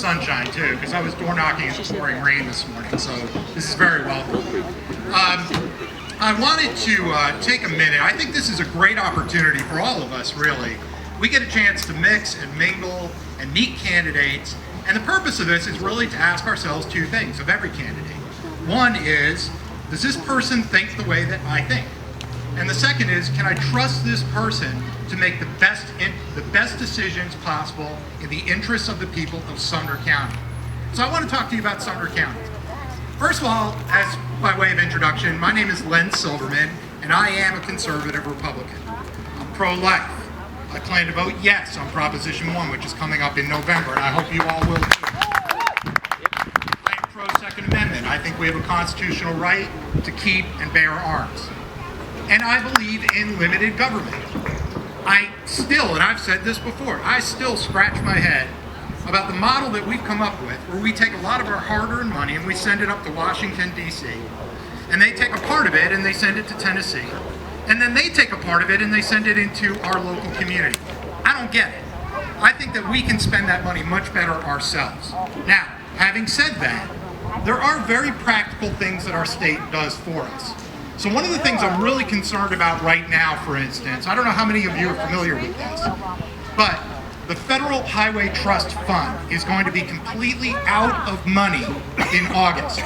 sunshine too, because I was door knocking in pouring rain this morning, so this is very welcome. I wanted to take a minute. I think this is a great opportunity for all of us, really. We get a chance to mix and mingle and meet candidates, and the purpose of this is really to ask ourselves two things of every candidate. One is, does this person think the way that I think? And the second is, can I trust this person to make the best decisions possible in the interests of the people of Sumner County? So I want to talk to you about Sumner County. First of all, as by way of introduction, my name is Len Silverman, and I am a conservative Republican. I'm pro-life. I plan to vote yes on Proposition 1, which is coming up in November, and I hope you all will too. I am pro-Second Amendment. I think we have a constitutional right to keep and bear arms. And I believe in limited government. I still, and I've said this before, I still scratch my head about the model that we've come up with, where we take a lot of our hard-earned money and we send it up to Washington, D.C., and they take a part of it and they send it to Tennessee, and then they take a part of it and they send it into our local community. I don't get it. I think that we can spend that money much better ourselves. Now, having said that, there are very practical things that our state does for us. So one of the things I'm really concerned about right now, for instance, I don't know how many of you are familiar with this, but the Federal Highway Trust Fund is going to be completely out of money in August.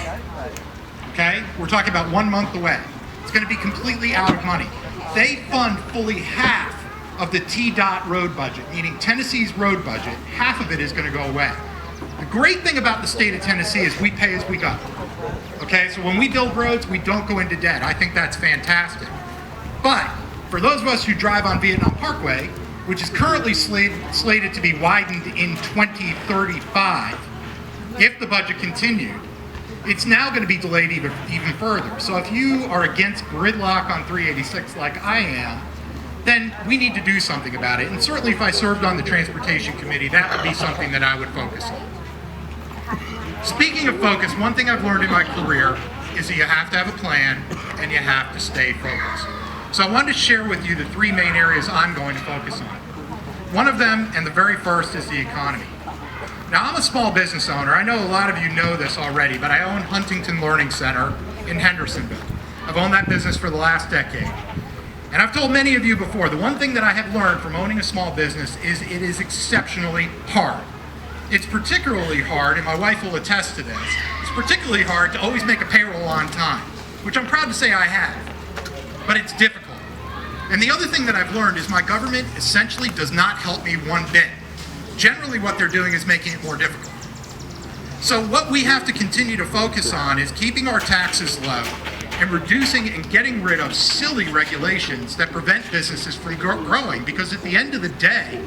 Okay? We're talking about 1 month away. It's going to be completely out of money. They fund fully half of the TDOT road budget, meaning Tennessee's road budget. Half of it is going to go away. The great thing about the state of Tennessee is we pay as we go. Okay, so when we build roads, we don't go into debt. I think that's fantastic. But for those of us who drive on Vietnam Parkway, which is currently slated to be widened in 2035, if the budget continued, it's now going to be delayed even further. So if you are against gridlock on 386 like I am, then we need to do something about it. And certainly if I served on the Transportation Committee, that would be something that I would focus on. Speaking of focus, one thing I've learned in my career is that you have to have a plan and you have to stay focused. So I wanted to share with you the three main areas I'm going to focus on. One of them, and the very first, is the economy. Now, I'm a small business owner. I know a lot of you know this already, but I own Huntington Learning Center in Hendersonville. I've owned that business for the last decade. And I've told many of you before, the one thing that I have learned from owning a small business is it is exceptionally hard. It's particularly hard, and my wife will attest to this, it's particularly hard to always make a payroll on time, which I'm proud to say I have, but it's difficult. And the other thing that I've learned is my government essentially does not help me one bit. Generally what they're doing is making it more difficult. So what we have to continue to focus on is keeping our taxes low and reducing and getting rid of silly regulations that prevent businesses from growing, because at the end of the day,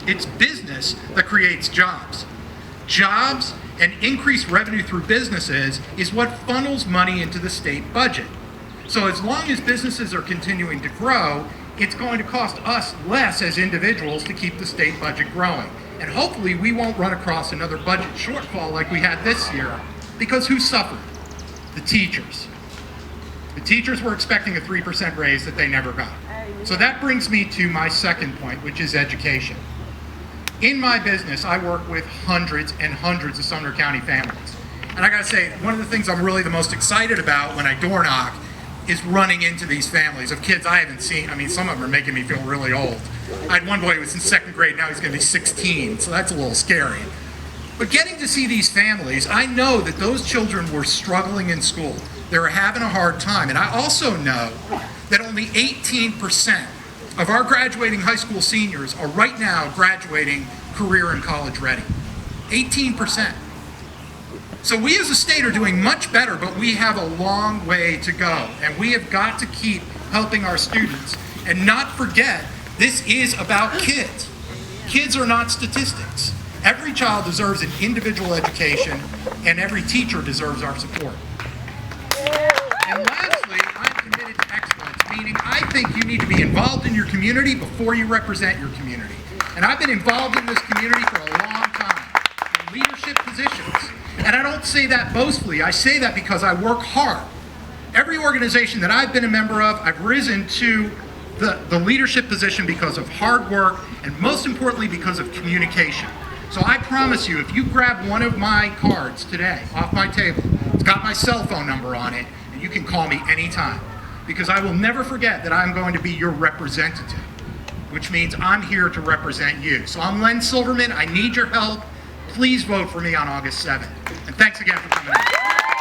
it's business that creates jobs. Jobs and increased revenue through businesses is what funnels money into the state budget. So as long as businesses are continuing to grow, it's going to cost us less as individuals to keep the state budget growing. And hopefully we won't run across another budget shortfall like we had this year, because who suffered? The teachers. The teachers were expecting a 3% raise that they never got. So that brings me to my second point, which is education. In my business, I work with hundreds and hundreds of Sumner County families. And I gotta say, one of the things I'm really the most excited about when I door knock is running into these families of kids I haven't seen. I mean, some of them are making me feel really old. I had one boy who was in second grade, now he's gonna be 16, so that's a little scary. But getting to see these families, I know that those children were struggling in school. They were having a hard time. And I also know that only 18% of our graduating high school seniors are right now graduating career and college ready. 18%. So we as a state are doing much better, but we have a long way to go. And we have got to keep helping our students and not forget this is about kids. Kids are not statistics. Every child deserves an individual education, and every teacher deserves our support. And lastly, I'm committed to excellence, meaning I think you need to be involved in your community before you represent your community. And I've been involved in this community for a long time, in leadership positions. And I don't say that boastfully, I say that because I work hard. Every organization that I've been a member of, I've risen to the leadership position because of hard work, and most importantly because of communication. So I promise you, if you grab one of my cards today off my table, it's got my cell phone number on it, and you can call me anytime. Because I will never forget that I'm going to be your representative, which means I'm here to represent you. So I'm Len Silverman. I need your help. Please vote for me on August 7th. And thanks again for coming out.